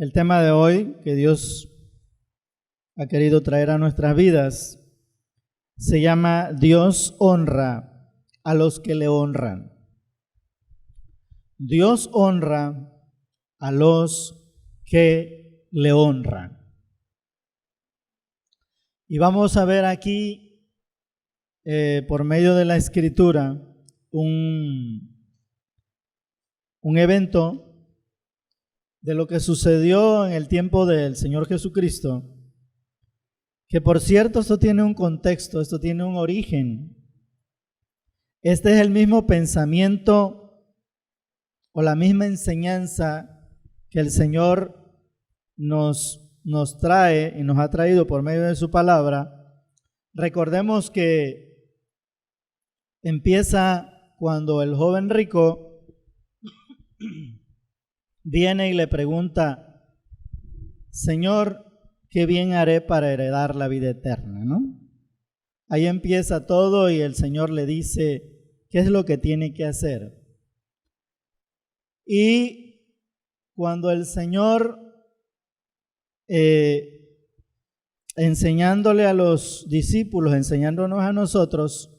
El tema de hoy que Dios ha querido traer a nuestras vidas se llama Dios honra a los que le honran. Dios honra a los que le honran. Y vamos a ver aquí, por medio de la Escritura, un evento de lo que sucedió en el tiempo del Señor Jesucristo, que por cierto esto tiene un contexto, esto tiene un origen. Este es el mismo pensamiento o la misma enseñanza que el Señor nos trae y nos ha traído por medio de su palabra. Recordemos que empieza cuando el joven rico viene y le pregunta: Señor, ¿qué bien haré para heredar la vida eterna? ¿No? Ahí empieza todo y el Señor le dice qué es lo que tiene que hacer. Y cuando el Señor, enseñándole a los discípulos, enseñándonos a nosotros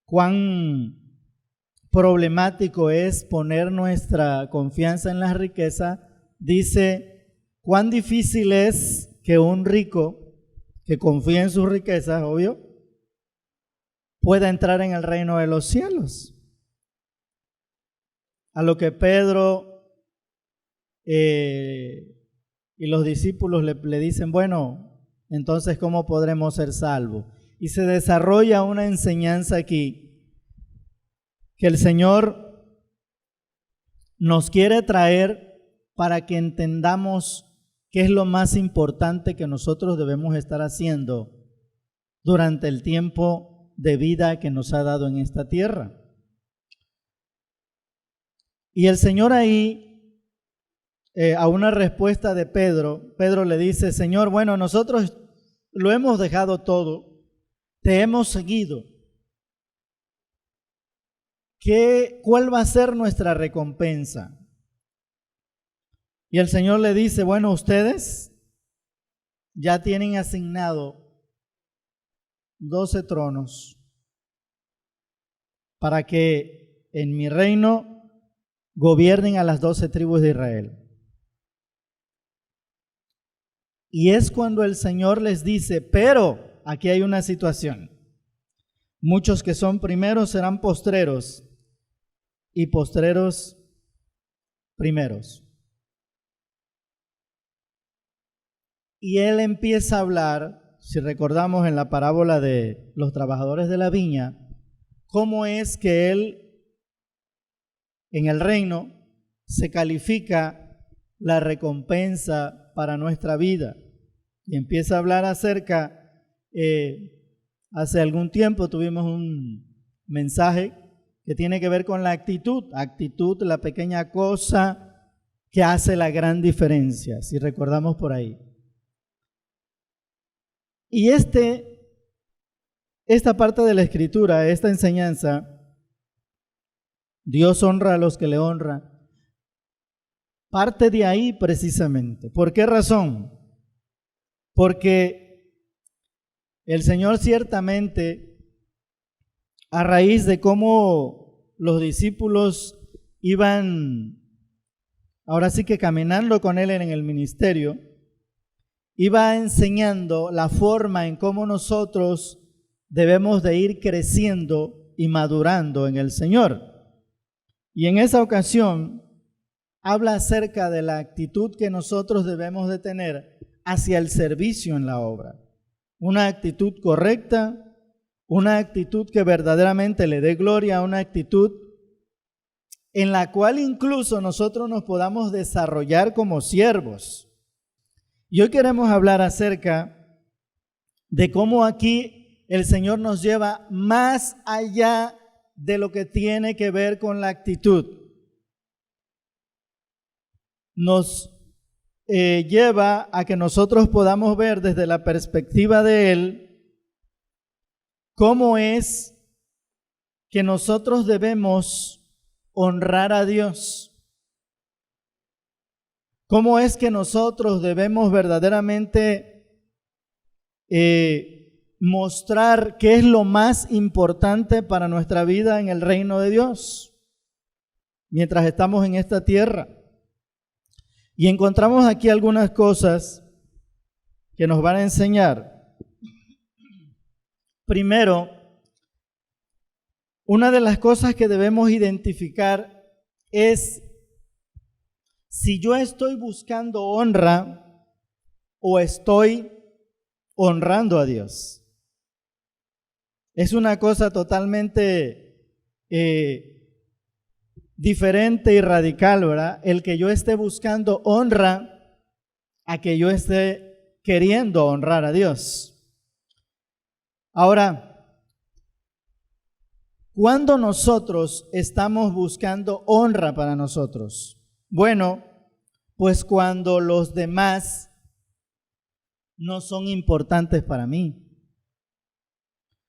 cuán problemático es poner nuestra confianza en la riqueza, dice: cuán difícil es que un rico que confía en sus riquezas, obvio, pueda entrar en el reino de los cielos. A lo que Pedro y los discípulos le dicen: bueno, entonces ¿cómo podremos ser salvos? Y se desarrolla una enseñanza aquí que el Señor nos quiere traer para que entendamos qué es lo más importante que nosotros debemos estar haciendo durante el tiempo de vida que nos ha dado en esta tierra. Y el Señor ahí, a una respuesta de Pedro le dice: Señor, bueno, nosotros lo hemos dejado todo, te hemos seguido. ¿Cuál va a ser nuestra recompensa? Y el Señor le dice: bueno, ustedes ya tienen asignado 12 tronos para que en mi reino gobiernen a las 12 tribus de Israel. Y es cuando el Señor les dice: pero aquí hay una situación. Muchos que son primeros serán postreros, y postreros primeros. Y él empieza a hablar, si recordamos en la parábola de los trabajadores de la viña, cómo es que él en el reino se califica la recompensa para nuestra vida. Y empieza a hablar acerca, hace algún tiempo tuvimos un mensaje que tiene que ver con la actitud, la pequeña cosa que hace la gran diferencia, si recordamos por ahí. Y esta parte de la Escritura, esta enseñanza, Dios honra a los que le honran, parte de ahí precisamente. ¿Por qué razón? Porque el Señor ciertamente, a raíz de cómo los discípulos iban, ahora sí que caminando con Él en el ministerio, iba enseñando la forma en cómo nosotros debemos de ir creciendo y madurando en el Señor. Y en esa ocasión habla acerca de la actitud que nosotros debemos de tener hacia el servicio en la obra. Una actitud correcta, una actitud que verdaderamente le dé gloria, una actitud en la cual incluso nosotros nos podamos desarrollar como siervos. Y hoy queremos hablar acerca de cómo aquí el Señor nos lleva más allá de lo que tiene que ver con la actitud. Nos lleva a que nosotros podamos ver desde la perspectiva de Él cómo es que nosotros debemos honrar a Dios? ¿Cómo es que nosotros debemos verdaderamente mostrar qué es lo más importante para nuestra vida en el reino de Dios mientras estamos en esta tierra? Y encontramos aquí algunas cosas que nos van a enseñar. Primero, una de las cosas que debemos identificar es si yo estoy buscando honra o estoy honrando a Dios. Es una cosa totalmente diferente y radical, ¿verdad? El que yo esté buscando honra a que yo esté queriendo honrar a Dios. Ahora, ¿cuándo nosotros estamos buscando honra para nosotros? Bueno, pues cuando los demás no son importantes para mí.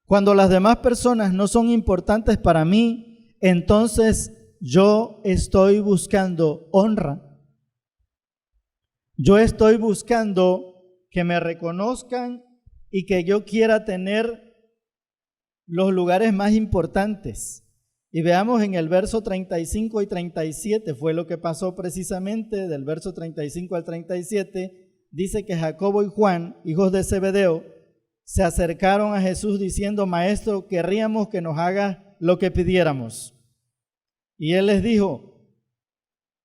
Cuando las demás personas no son importantes para mí, entonces yo estoy buscando honra. Yo estoy buscando que me reconozcan y que yo quiera tener los lugares más importantes. Y veamos en el verso 35 y 37, fue lo que pasó precisamente del verso 35 al 37, dice que Jacobo y Juan, hijos de Zebedeo, se acercaron a Jesús diciendo: Maestro, querríamos que nos haga lo que pidiéramos. Y él les dijo: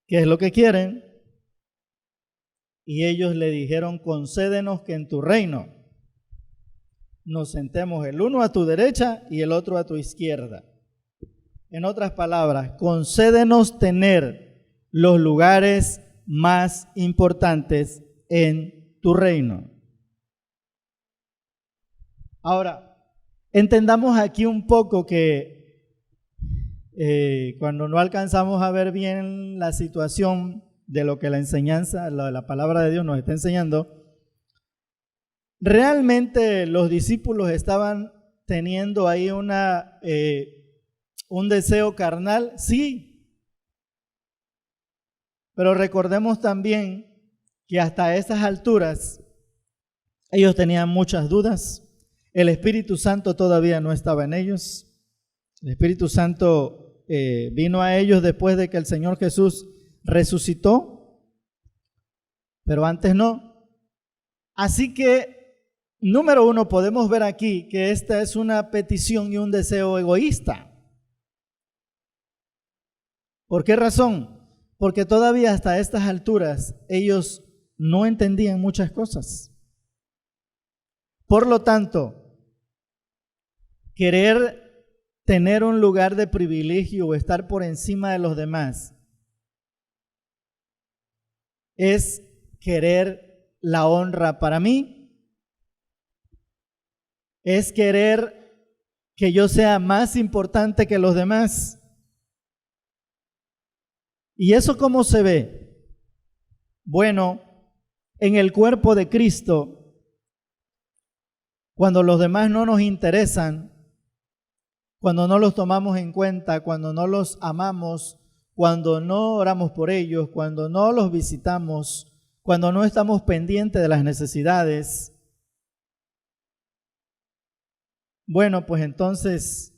¿qué es lo que quieren? Y ellos le dijeron: concédenos que en tu reino nos sentemos el uno a tu derecha y el otro a tu izquierda. En otras palabras, concédenos tener los lugares más importantes en tu reino. Ahora, entendamos aquí un poco que cuando no alcanzamos a ver bien la situación de lo que la enseñanza, la palabra de Dios nos está enseñando, realmente los discípulos estaban teniendo ahí un deseo carnal, sí, pero recordemos también que hasta esas alturas ellos tenían muchas dudas. El Espíritu Santo todavía no estaba en ellos. El Espíritu Santo vino a ellos después de que el Señor Jesús resucitó, pero antes no. Así que, número uno, podemos ver aquí que esta es una petición y un deseo egoísta. ¿Por qué razón? Porque todavía hasta estas alturas ellos no entendían muchas cosas. Por lo tanto, querer tener un lugar de privilegio o estar por encima de los demás es querer la honra para mí, es querer que yo sea más importante que los demás. ¿Y eso cómo se ve? Bueno, en el cuerpo de Cristo, cuando los demás no nos interesan, cuando no los tomamos en cuenta, cuando no los amamos, cuando no oramos por ellos, cuando no los visitamos, cuando no estamos pendientes de las necesidades, bueno, pues entonces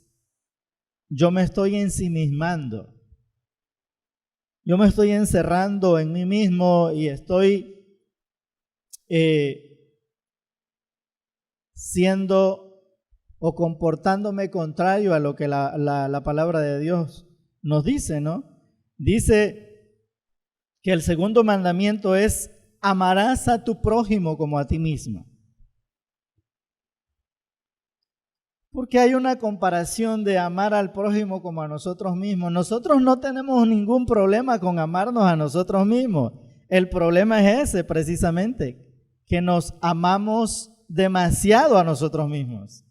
yo me estoy ensimismando. Yo me estoy encerrando en mí mismo y estoy siendo o comportándome contrario a lo que la palabra de Dios nos dice, ¿no? Dice que el segundo mandamiento es: amarás a tu prójimo como a ti mismo. Porque hay una comparación de amar al prójimo como a nosotros mismos. Nosotros no tenemos ningún problema con amarnos a nosotros mismos. El problema es ese precisamente, que nos amamos demasiado a nosotros mismos.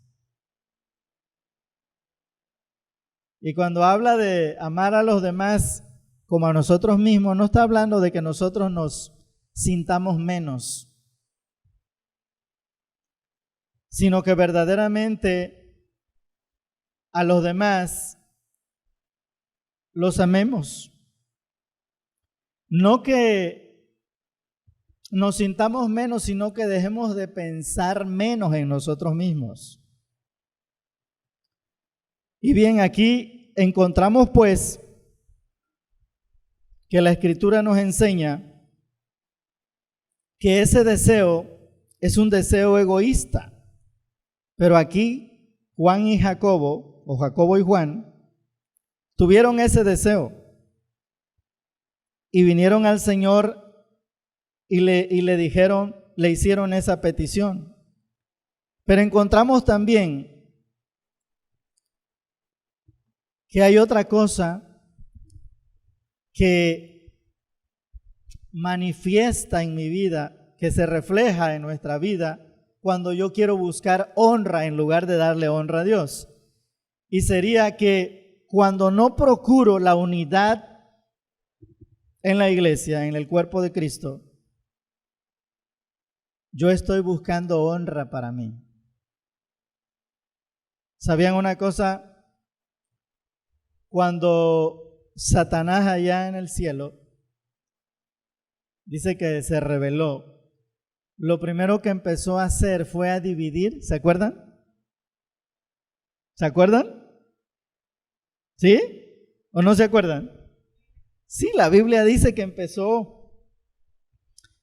Y cuando habla de amar a los demás como a nosotros mismos, no está hablando de que nosotros nos sintamos menos, sino que verdaderamente a los demás los amemos. No que nos sintamos menos, sino que dejemos de pensar menos en nosotros mismos. Y bien, aquí encontramos pues que la Escritura nos enseña que ese deseo es un deseo egoísta. Pero aquí Juan y Jacobo, o Jacobo y Juan, tuvieron ese deseo y vinieron al Señor y le dijeron, le hicieron esa petición. Pero encontramos también que hay otra cosa que manifiesta en mi vida, que se refleja en nuestra vida cuando yo quiero buscar honra en lugar de darle honra a Dios. Y sería que cuando no procuro la unidad en la iglesia, en el cuerpo de Cristo, yo estoy buscando honra para mí. ¿Sabían una cosa? Cuando Satanás allá en el cielo dice que se rebeló, lo primero que empezó a hacer fue a dividir. ¿Se acuerdan? ¿Se acuerdan? ¿Sí? ¿O no se acuerdan? Sí, la Biblia dice que empezó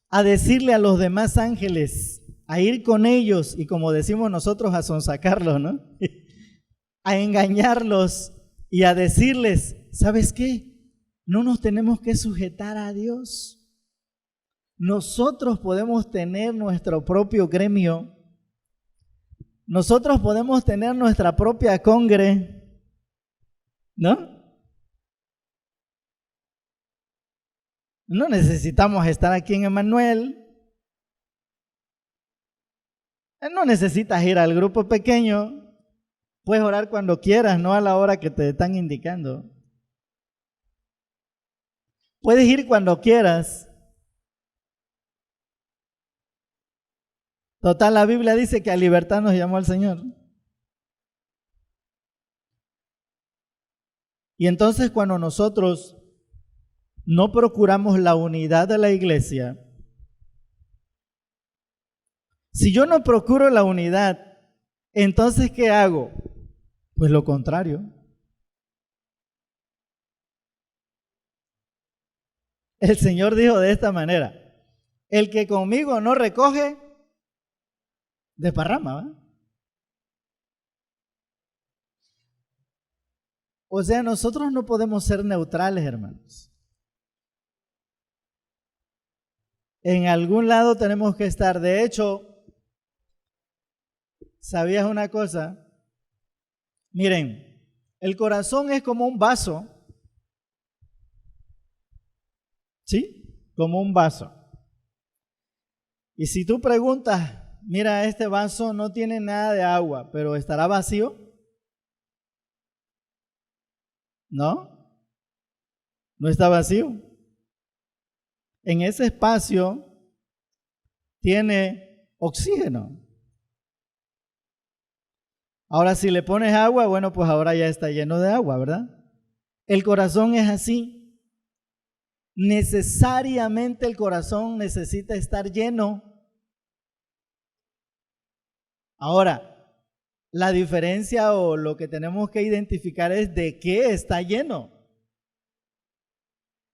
a decirle a los demás ángeles, a ir con ellos y, como decimos nosotros, a sonsacarlos, ¿no? A engañarlos y a decirles, ¿sabes qué? No nos tenemos que sujetar a Dios. Nosotros podemos tener nuestro propio gremio. Nosotros podemos tener nuestra propia congre, ¿no? No necesitamos estar aquí en Emmanuel. No necesitas ir al grupo pequeño. Puedes orar cuando quieras, no a la hora que te están indicando. Puedes ir cuando quieras. Total, la Biblia dice que a libertad nos llamó el Señor. Y entonces cuando nosotros no procuramos la unidad de la iglesia, si yo no procuro la unidad, entonces ¿qué hago? Pues lo contrario. El Señor dijo de esta manera, el que conmigo no recoge, desparrama, ¿va? O sea, nosotros no podemos ser neutrales, hermanos. En algún lado tenemos que estar. De hecho, ¿sabías una cosa? Miren, el corazón es como un vaso, ¿sí? Como un vaso. Y si tú preguntas, mira, este vaso no tiene nada de agua, pero ¿estará vacío? ¿No? No está vacío. En ese espacio tiene oxígeno. Ahora, si le pones agua, bueno, pues ahora ya está lleno de agua, ¿verdad? El corazón es así. Necesariamente el corazón necesita estar lleno. Ahora, la diferencia o lo que tenemos que identificar es de qué está lleno.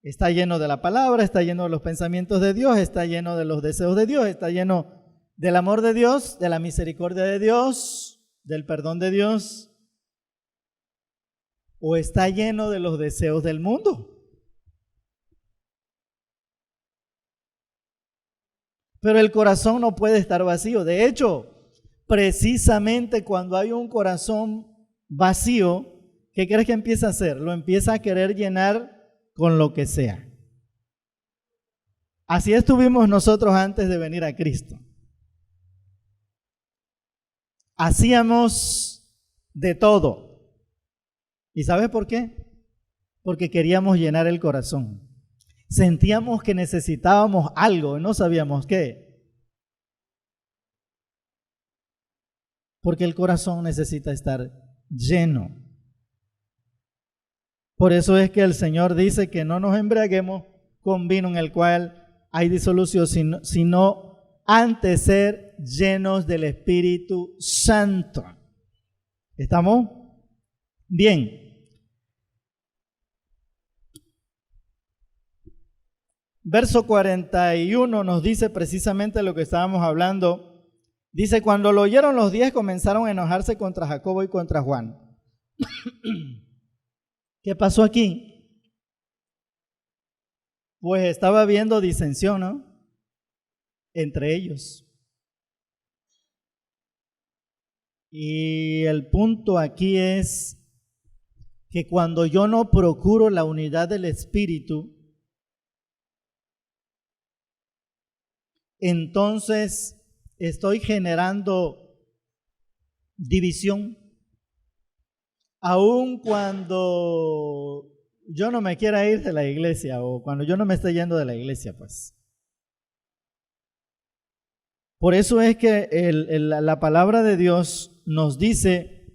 Está lleno de la palabra, está lleno de los pensamientos de Dios, está lleno de los deseos de Dios, está lleno del amor de Dios, de la misericordia de Dios, del perdón de Dios, o está lleno de los deseos del mundo. Pero el corazón no puede estar vacío. De hecho, precisamente cuando hay un corazón vacío, ¿qué crees que empieza a hacer? Lo empieza a querer llenar con lo que sea. Así estuvimos nosotros antes de venir a Cristo. Hacíamos de todo. ¿Y sabes por qué? Porque queríamos llenar el corazón. Sentíamos que necesitábamos algo y no sabíamos qué. Porque el corazón necesita estar lleno. Por eso es que el Señor dice que no nos embriaguemos con vino en el cual hay disolución, sino antes ser llenos del Espíritu Santo. ¿Estamos? Bien. Verso 41 nos dice precisamente lo que estábamos hablando. Dice, cuando lo oyeron los 10 comenzaron a enojarse contra Jacobo y contra Juan. ¿Qué pasó aquí? Pues estaba habiendo disensión, ¿no? Entre ellos. Y el punto aquí es que cuando yo no procuro la unidad del Espíritu, entonces estoy generando división. Aun cuando yo no me quiera ir de la iglesia o cuando yo no me esté yendo de la iglesia, pues. Por eso es que la palabra de Dios nos dice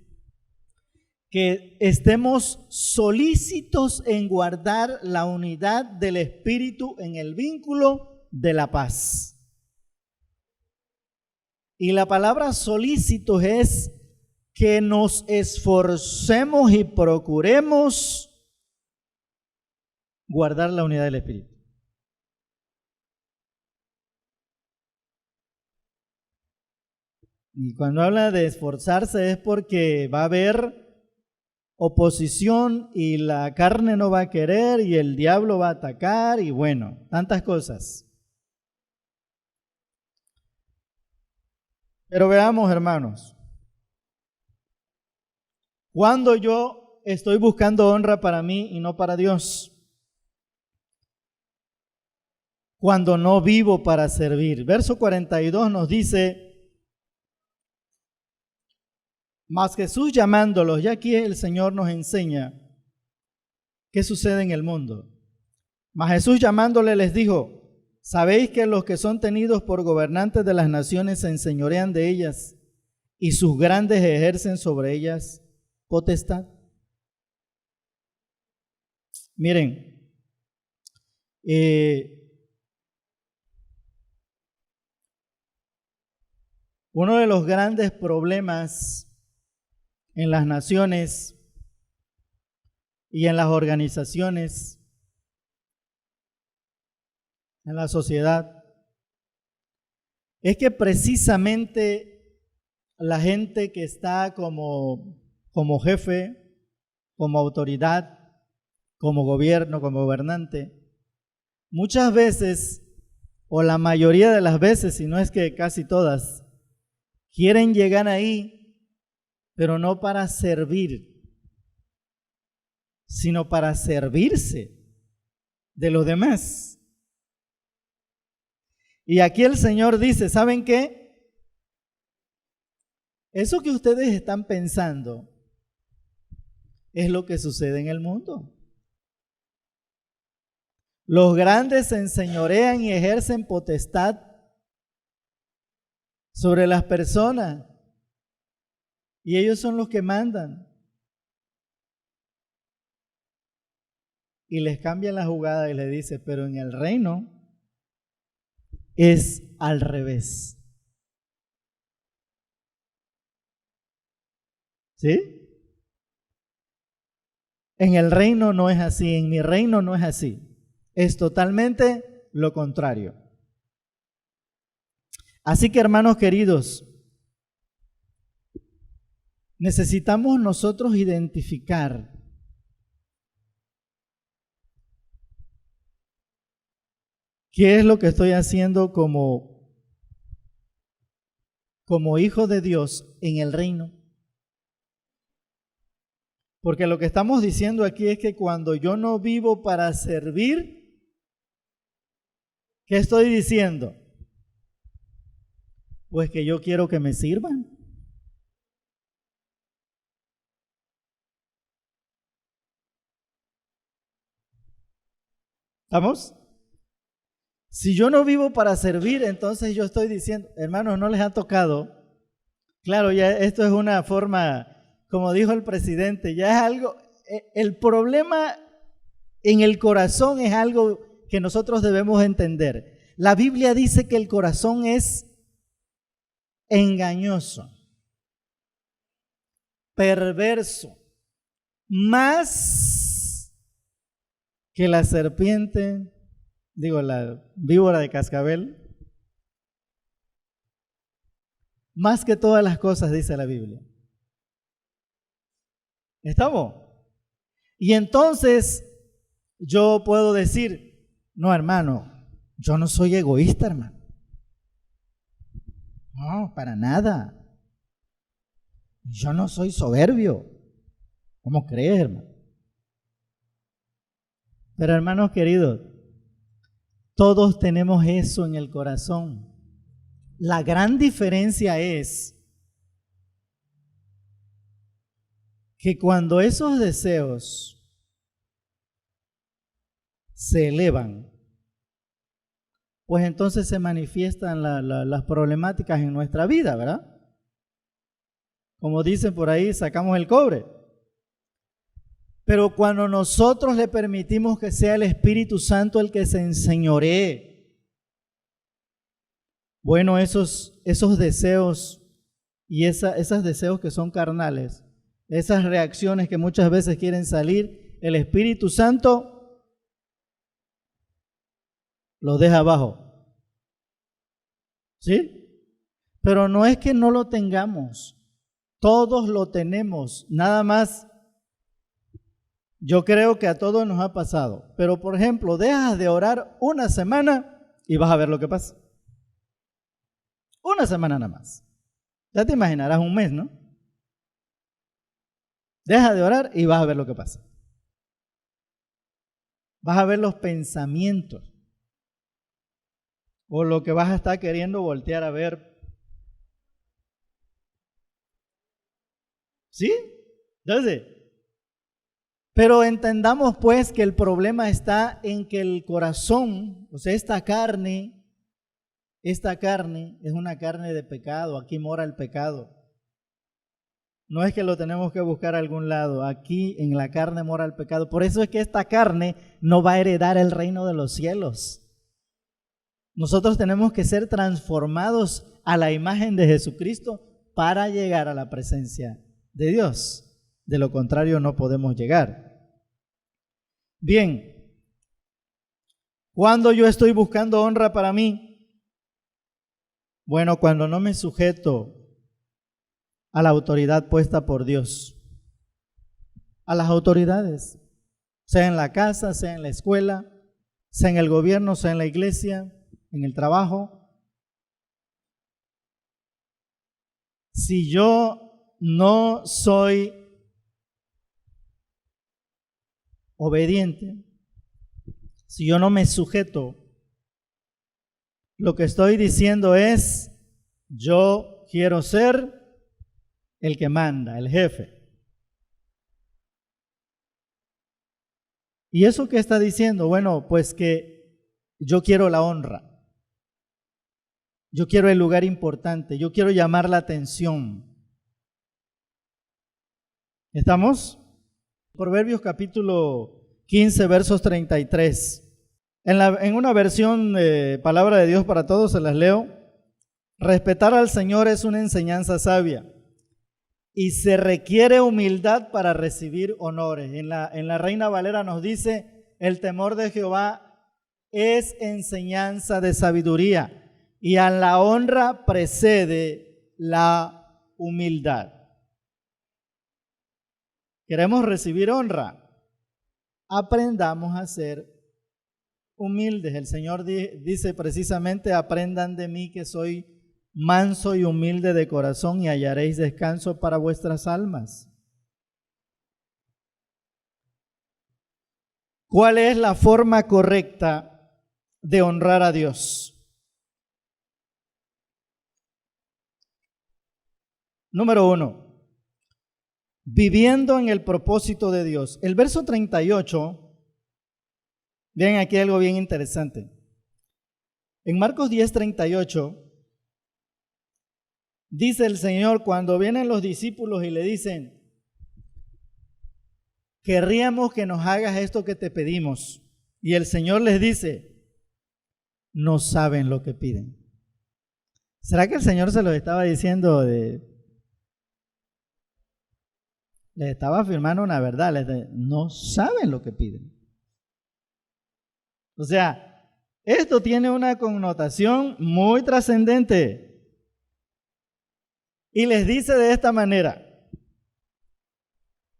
que estemos solícitos en guardar la unidad del Espíritu en el vínculo de la paz. Y la palabra solícitos es que nos esforcemos y procuremos guardar la unidad del Espíritu. Y cuando habla de esforzarse es porque va a haber oposición y la carne no va a querer y el diablo va a atacar y bueno, tantas cosas. Pero veamos, hermanos, cuando yo estoy buscando honra para mí y no para Dios, cuando no vivo para servir. Verso 42 nos dice, mas Jesús llamándolos, ya aquí el Señor nos enseña qué sucede en el mundo. Mas Jesús llamándole les dijo, ¿sabéis que los que son tenidos por gobernantes de las naciones se enseñorean de ellas y sus grandes ejercen sobre ellas potestad? Miren, uno de los grandes problemas en las naciones y en las organizaciones, en la sociedad, es que precisamente la gente que está como jefe, como autoridad, como gobierno, como gobernante, muchas veces, o la mayoría de las veces, si no es que casi todas, quieren llegar ahí, pero no para servir, sino para servirse de los demás. Y aquí el Señor dice, ¿saben qué? Eso que ustedes están pensando es lo que sucede en el mundo. Los grandes se enseñorean y ejercen potestad sobre las personas y ellos son los que mandan. Y les cambia la jugada y le dice, pero en el reino es al revés. ¿Sí? En el reino no es así, en mi reino no es así. Es totalmente lo contrario. Así que, hermanos queridos, necesitamos nosotros identificar qué es lo que estoy haciendo como hijo de Dios en el reino. Porque lo que estamos diciendo aquí es que cuando yo no vivo para servir, ¿qué estoy diciendo? Pues que yo quiero que me sirvan. ¿Estamos? Si yo no vivo para servir, entonces yo estoy diciendo, hermanos, no les ha tocado. Claro, ya esto es una forma, como dijo el presidente, ya es algo, el problema en el corazón es algo que nosotros debemos entender. La Biblia dice que el corazón es engañoso, perverso, más que la serpiente, la víbora de cascabel, más que todas las cosas, dice la Biblia. ¿Estamos? Y entonces yo puedo decir, no, hermano, yo no soy egoísta, hermano. No, para nada. Yo no soy soberbio. ¿Cómo crees, hermano? Pero hermanos queridos, todos tenemos eso en el corazón. La gran diferencia es que cuando esos deseos se elevan, pues entonces se manifiestan las problemáticas en nuestra vida, ¿verdad? Como dicen por ahí, sacamos el cobre. Pero cuando nosotros le permitimos que sea el Espíritu Santo el que se enseñoree, bueno, esos deseos y esos deseos que son carnales, esas reacciones que muchas veces quieren salir, el Espíritu Santo lo deja abajo. ¿Sí? Pero no es que no lo tengamos, todos lo tenemos, nada más. Yo creo que a todos nos ha pasado, pero por ejemplo, dejas de orar una semana y vas a ver lo que pasa. Una semana nada más. Ya te imaginarás un mes, ¿no? Deja de orar y vas a ver lo que pasa. Vas a ver los pensamientos o lo que vas a estar queriendo voltear a ver. ¿Sí? Entonces, pero entendamos pues que el problema está en que el corazón, o sea, esta carne es una carne de pecado, aquí mora el pecado. No es que lo tenemos que buscar a algún lado, aquí en la carne mora el pecado. Por eso es que esta carne no va a heredar el reino de los cielos. Nosotros tenemos que ser transformados a la imagen de Jesucristo para llegar a la presencia de Dios. De lo contrario no podemos llegar. Bien, ¿cuándo yo estoy buscando honra para mí? Bueno, cuando no me sujeto a la autoridad puesta por Dios, a las autoridades, sea en la casa, sea en la escuela, sea en el gobierno, sea en la iglesia, en el trabajo. Si yo no soy obediente, si yo no me sujeto, lo que estoy diciendo es, yo quiero ser el que manda, el jefe. ¿Y eso qué está diciendo? Bueno, pues que yo quiero la honra. Yo quiero el lugar importante, yo quiero llamar la atención. ¿Estamos? Proverbios capítulo 15, versos 33. En una versión Palabra de Dios para Todos, se las leo. Respetar al Señor es una enseñanza sabia y se requiere humildad para recibir honores. En la Reina Valera nos dice, el temor de Jehová es enseñanza de sabiduría y a la honra precede la humildad. ¿Queremos recibir honra? Aprendamos a ser humildes. El Señor dice precisamente, aprendan de mí que soy manso y humilde de corazón y hallaréis descanso para vuestras almas. ¿Cuál es la forma correcta de honrar a Dios? Número 1, viviendo en el propósito de Dios. El verso 38, vean aquí algo bien interesante. En Marcos 10:38, dice el Señor, cuando vienen los discípulos y le dicen, querríamos que nos hagas esto que te pedimos. Y el Señor les dice, no saben lo que piden. ¿Será que el Señor se lo estaba diciendo les estaba afirmando una verdad? No saben lo que piden. O sea, esto tiene una connotación muy trascendente. Y les dice de esta manera,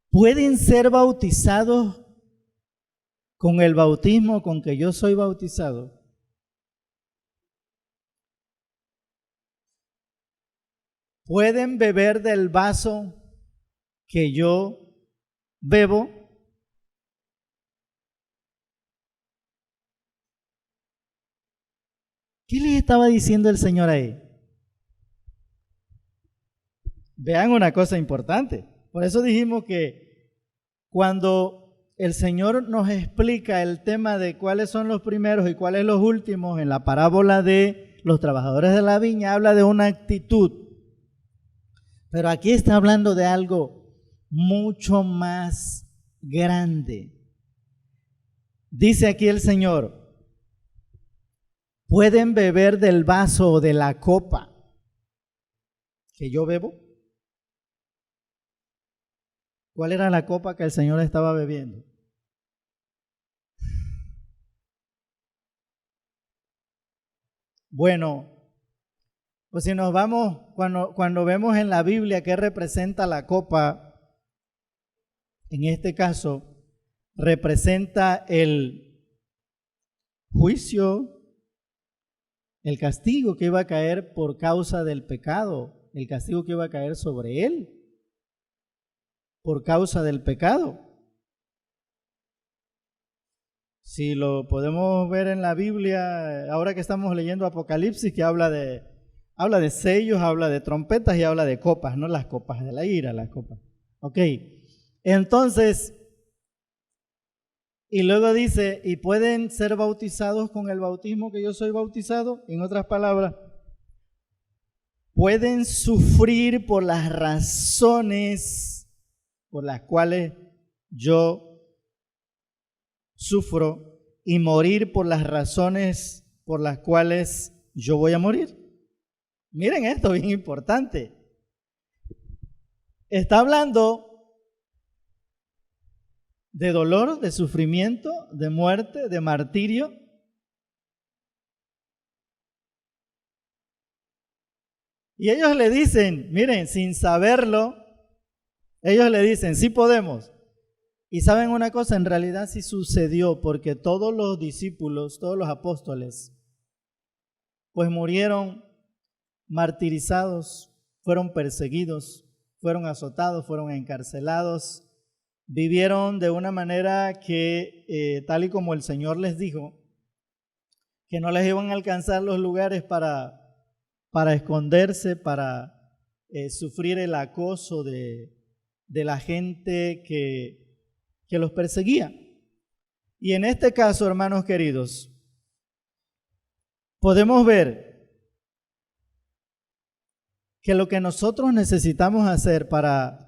¿pueden ser bautizados con el bautismo con que yo soy bautizado? ¿Pueden beber del vaso que yo bebo? ¿Qué les estaba diciendo el Señor ahí? Vean una cosa importante. Por eso dijimos que cuando el Señor nos explica el tema de cuáles son los primeros y cuáles los últimos en la parábola de los trabajadores de la viña, habla de una actitud. Pero aquí está hablando de algo mucho más grande. Dice aquí el Señor, ¿pueden beber del vaso o de la copa que yo bebo? ¿Cuál era la copa que el Señor estaba bebiendo? Bueno, pues si nos vamos, cuando vemos en la Biblia qué representa la copa, en este caso, representa el juicio, el castigo que iba a caer por causa del pecado, el castigo que iba a caer sobre él por causa del pecado. Si lo podemos ver en la Biblia, ahora que estamos leyendo Apocalipsis, que habla de sellos, habla de trompetas y habla de copas, no las copas de la ira, las copas. Ok, entonces, y luego dice, ¿y pueden ser bautizados con el bautismo que yo soy bautizado? En otras palabras, pueden sufrir por las razones por las cuales yo sufro y morir por las razones por las cuales yo voy a morir. Miren esto, bien importante. Está hablando de dolor, de sufrimiento, de muerte, de martirio. Y ellos le dicen, miren, sin saberlo, ellos le dicen, sí podemos. Y saben una cosa, en realidad sí sucedió, porque todos los discípulos, todos los apóstoles, pues murieron martirizados, fueron perseguidos, fueron azotados, fueron encarcelados, vivieron de una manera que, tal y como el Señor les dijo, que no les iban a alcanzar los lugares para esconderse, para sufrir el acoso de la gente que los perseguía. Y en este caso, hermanos queridos, podemos ver que lo que nosotros necesitamos hacer para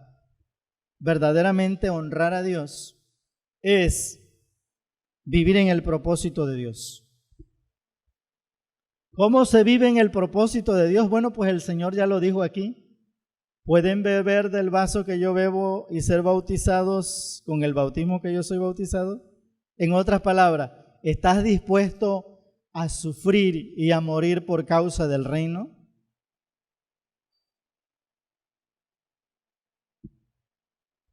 verdaderamente honrar a Dios es vivir en el propósito de Dios. ¿Cómo se vive en el propósito de Dios? Bueno, pues el Señor ya lo dijo aquí. ¿Pueden beber del vaso que yo bebo y ser bautizados con el bautismo que yo soy bautizado? En otras palabras, ¿estás dispuesto a sufrir y a morir por causa del reino?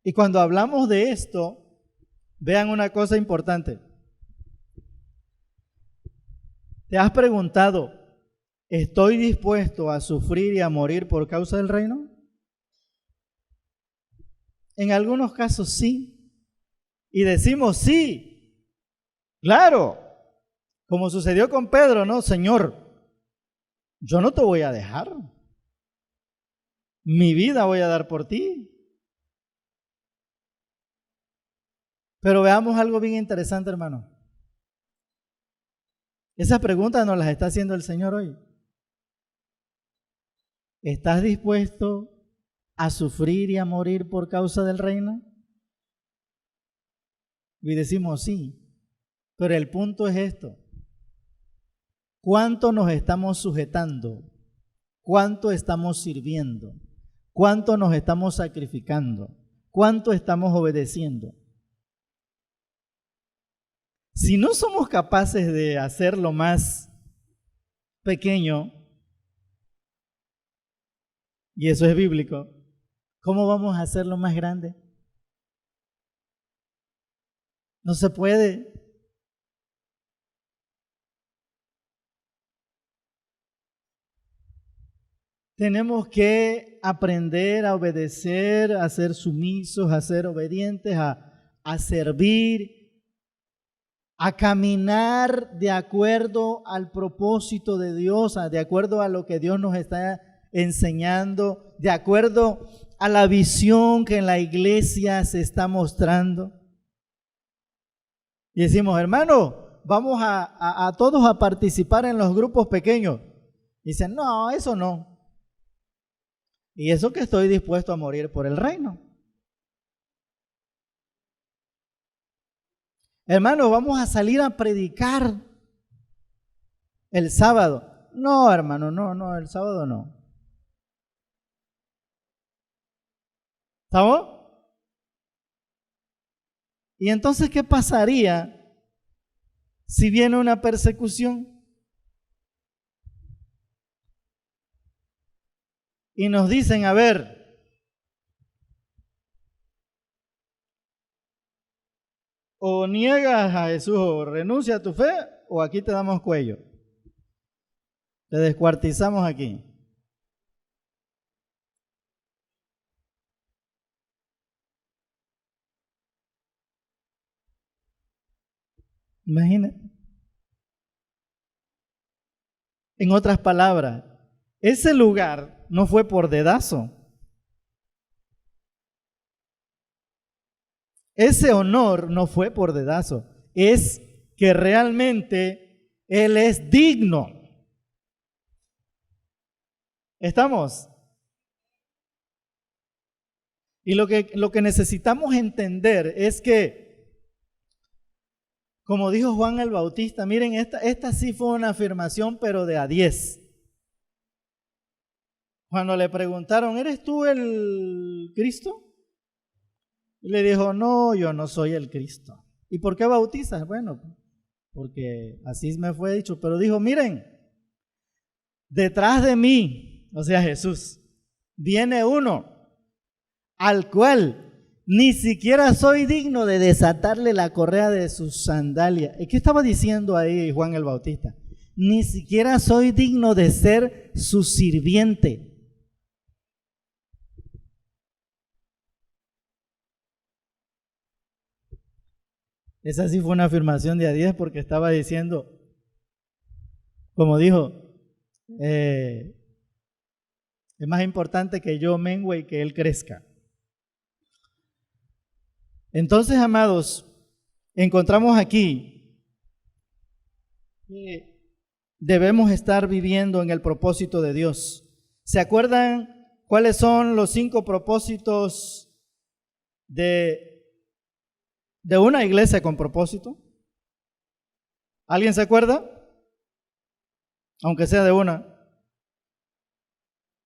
Y cuando hablamos de esto, vean una cosa importante. ¿Te has preguntado, ¿estoy dispuesto a sufrir y a morir por causa del reino? En algunos casos sí. Y decimos sí, claro, como sucedió con Pedro, ¿no? Señor, yo no te voy a dejar. Mi vida voy a dar por ti. Pero veamos algo bien interesante, hermano. Esas preguntas nos las está haciendo el Señor hoy. ¿Estás dispuesto a sufrir y a morir por causa del reino? Y decimos sí, pero el punto es esto. ¿Cuánto nos estamos sujetando? ¿Cuánto estamos sirviendo? ¿Cuánto nos estamos sacrificando? ¿Cuánto estamos obedeciendo? Si no somos capaces de hacerlo más pequeño, y eso es bíblico, ¿cómo vamos a hacerlo más grande? No se puede. Tenemos que aprender a obedecer, a ser sumisos, a ser obedientes, a servir, a caminar de acuerdo al propósito de Dios, de acuerdo a lo que Dios nos está enseñando, de acuerdo a la visión que en la iglesia se está mostrando. Y decimos, hermano, vamos a todos a participar en los grupos pequeños. Dicen, no, eso no. Y eso que estoy dispuesto a morir por el reino. Hermano, vamos a salir a predicar el sábado. No, hermano, no, el sábado no. ¿Estamos? Y entonces, ¿qué pasaría si viene una persecución? Y nos dicen, a ver, o niegas a Jesús o renuncia a tu fe, o aquí te damos cuello. Te descuartizamos aquí. Imagínate. En otras palabras, ese lugar no fue por dedazo. Ese honor no fue por dedazo. Es que realmente Él es digno. ¿Estamos? Y lo que necesitamos entender es que, como dijo Juan el Bautista, miren, esta sí fue una afirmación, pero de a 10. Cuando le preguntaron, ¿eres tú el Cristo? Y le dijo, no, yo no soy el Cristo. ¿Y por qué bautizas? Bueno, porque así me fue dicho. Pero dijo, miren, detrás de mí, o sea Jesús, viene uno al cual ni siquiera soy digno de desatarle la correa de sus sandalias. ¿Y qué estaba diciendo ahí Juan el Bautista? Ni siquiera soy digno de ser su sirviente. Esa sí fue una afirmación de a 10 porque estaba diciendo, como dijo, es más importante que yo mengue y que él crezca. Entonces, amados, encontramos aquí que debemos estar viviendo en el propósito de Dios. ¿Se acuerdan cuáles son los 5 propósitos de una iglesia con propósito? ¿Alguien se acuerda? Aunque sea de una.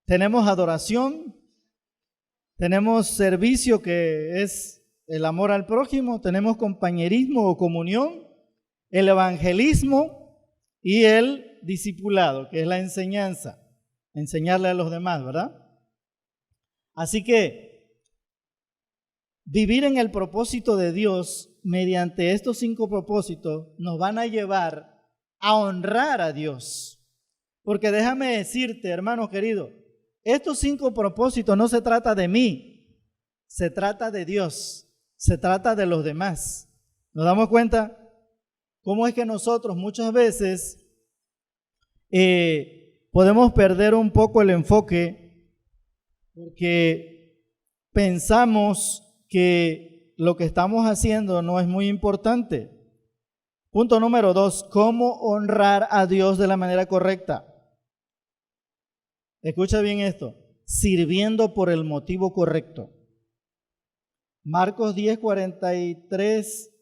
Tenemos adoración, tenemos servicio que es el amor al prójimo, tenemos compañerismo o comunión, el evangelismo y el discipulado, que es la enseñanza, enseñarle a los demás, ¿verdad? Así que vivir en el propósito de Dios mediante estos 5 propósitos nos van a llevar a honrar a Dios. Porque déjame decirte, hermano querido, estos 5 propósitos no se trata de mí, se trata de Dios, se trata de los demás. ¿Nos damos cuenta cómo es que nosotros muchas veces podemos perder un poco el enfoque porque pensamos que lo que estamos haciendo no es muy importante? Punto número 2, ¿cómo honrar a Dios de la manera correcta? Escucha bien esto, sirviendo por el motivo correcto. Marcos 10:43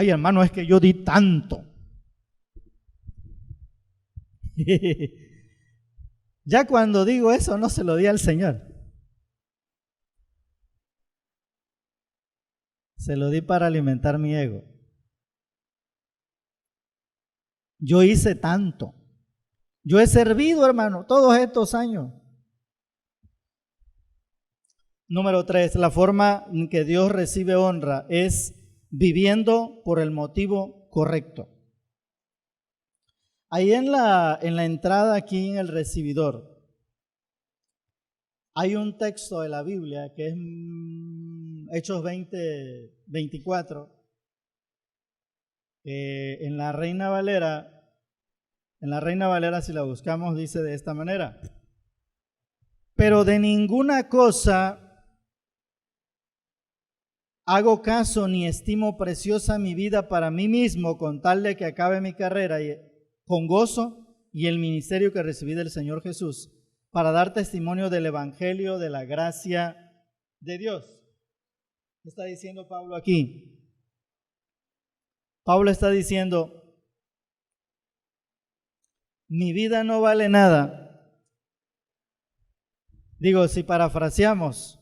Ay, hermano, es que yo di tanto. Ya cuando digo eso, no se lo di al Señor. Se lo di para alimentar mi ego. Yo hice tanto. Yo he servido, hermano, todos estos años. Número 3, la forma en que Dios recibe honra es viviendo por el motivo correcto. Ahí en la entrada aquí en el recibidor hay un texto de la Biblia que es Hechos 20:24. En la Reina Valera, si la buscamos, dice de esta manera: pero de ninguna cosa hago caso ni estimo preciosa mi vida para mí mismo, con tal de que acabe mi carrera con gozo y el ministerio que recibí del Señor Jesús, para dar testimonio del Evangelio de la gracia de Dios. ¿Qué está diciendo Pablo aquí? Pablo está diciendo: mi vida no vale nada. Digo, si parafraseamos,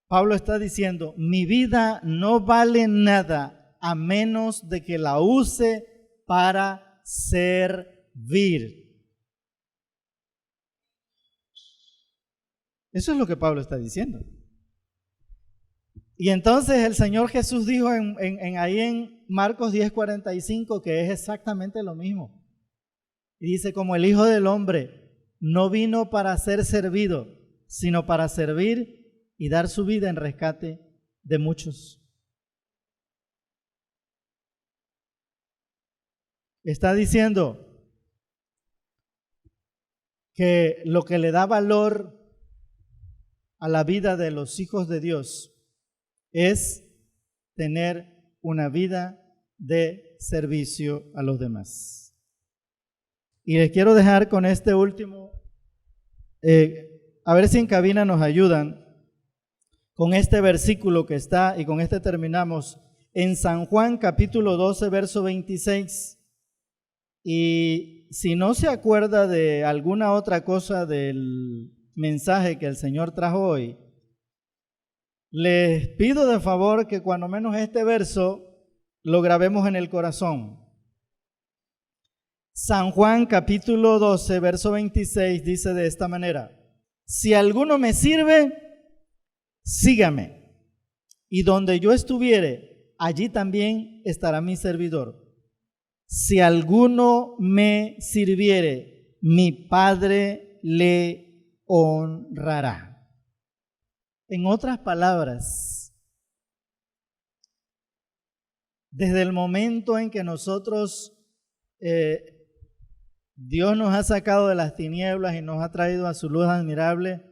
Pablo está diciendo: mi vida no vale nada a menos de que la use para servir. Eso es lo que Pablo está diciendo. Y entonces el Señor Jesús dijo ahí en Marcos 10:45 que es exactamente lo mismo. Y dice: como el Hijo del Hombre no vino para ser servido, sino para servir y dar su vida en rescate de muchos. Está diciendo que lo que le da valor a la vida de los hijos de Dios es tener una vida de servicio a los demás. Y les quiero dejar con este último, a ver si en cabina nos ayudan, con este versículo que está, y con este terminamos, en San Juan capítulo 12, verso 26. Y si no se acuerda de alguna otra cosa del mensaje que el Señor trajo hoy, les pido de favor que cuando menos este verso lo grabemos en el corazón. San Juan capítulo 12, verso 26 dice de esta manera: si alguno me sirve, sígame, y donde yo estuviere, allí también estará mi servidor. Si alguno me sirviere, mi Padre le honrará. En otras palabras, desde el momento en que nosotros, Dios nos ha sacado de las tinieblas y nos ha traído a su luz admirable,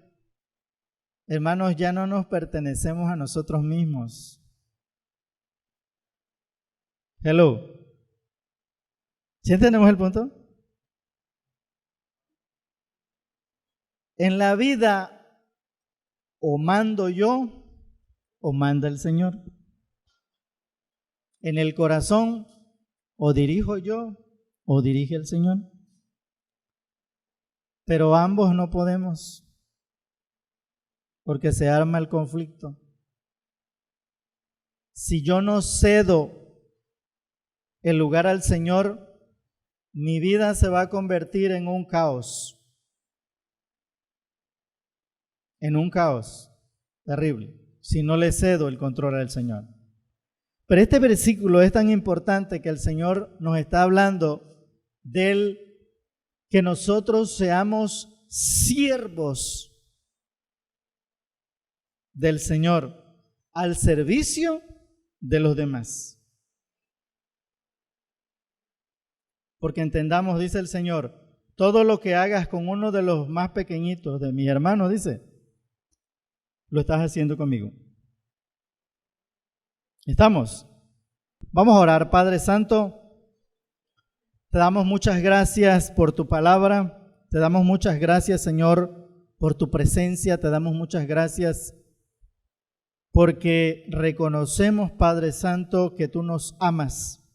hermanos, ya no nos pertenecemos a nosotros mismos. Hello. ¿Sí entendemos el punto? En la vida, o mando yo, o manda el Señor. En el corazón, o dirijo yo, o dirige el Señor. Pero ambos no podemos, porque se arma el conflicto. Si yo no cedo el lugar al Señor, mi vida se va a convertir en un caos. En un caos terrible, si no le cedo el control al Señor. Pero este versículo es tan importante que el Señor nos está hablando del que nosotros seamos siervos del Señor al servicio de los demás. Porque entendamos, dice el Señor, todo lo que hagas con uno de los más pequeñitos de mis hermanos, dice, lo estás haciendo conmigo. ¿Estamos? Vamos a orar. Padre Santo, te damos muchas gracias por tu palabra, te damos muchas gracias, Señor, por tu presencia, te damos muchas gracias porque reconocemos, Padre Santo, que tú nos amas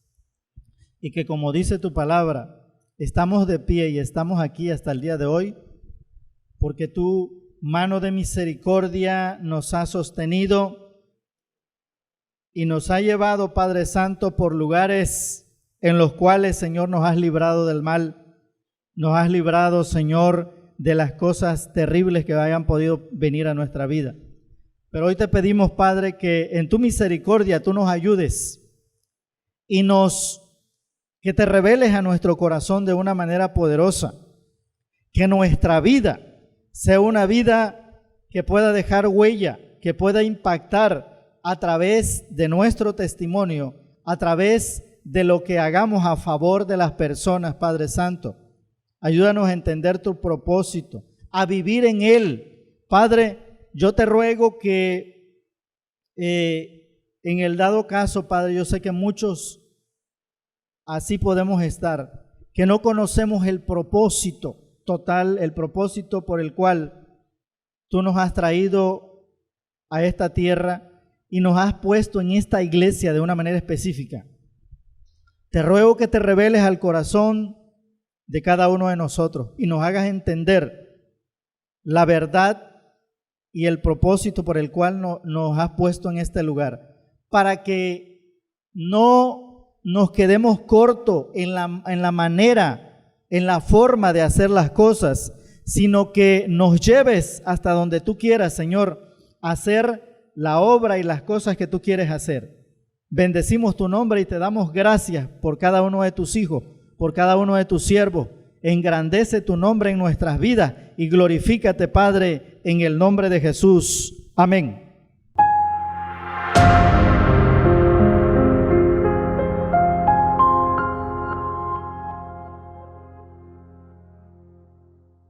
y que, como dice tu palabra, estamos de pie y estamos aquí hasta el día de hoy porque tu mano de misericordia nos ha sostenido y nos ha llevado, Padre Santo, por lugares en los cuales, Señor, nos has librado del mal, nos has librado, Señor, de las cosas terribles que hayan podido venir a nuestra vida. Pero hoy te pedimos, Padre, que en tu misericordia tú nos ayudes y que te reveles a nuestro corazón de una manera poderosa, que nuestra vida sea una vida que pueda dejar huella, que pueda impactar a través de nuestro testimonio, a través de lo que hagamos a favor de las personas, Padre Santo. Ayúdanos a entender tu propósito, a vivir en él. Padre, yo te ruego que en el dado caso, Padre, yo sé que muchos así podemos estar, que no conocemos el propósito total, el propósito por el cual tú nos has traído a esta tierra y nos has puesto en esta iglesia de una manera específica. Te ruego que te reveles al corazón de cada uno de nosotros y nos hagas entender la verdad y el propósito por el cual nos has puesto en este lugar, para que no nos quedemos cortos en la manera, en la forma de hacer las cosas, sino que nos lleves hasta donde tú quieras, Señor, a hacer la obra y las cosas que tú quieres hacer. Bendecimos tu nombre y te damos gracias por cada uno de tus hijos, por cada uno de tus siervos. Engrandece tu nombre en nuestras vidas y glorifícate, Padre, en el nombre de Jesús. Amén.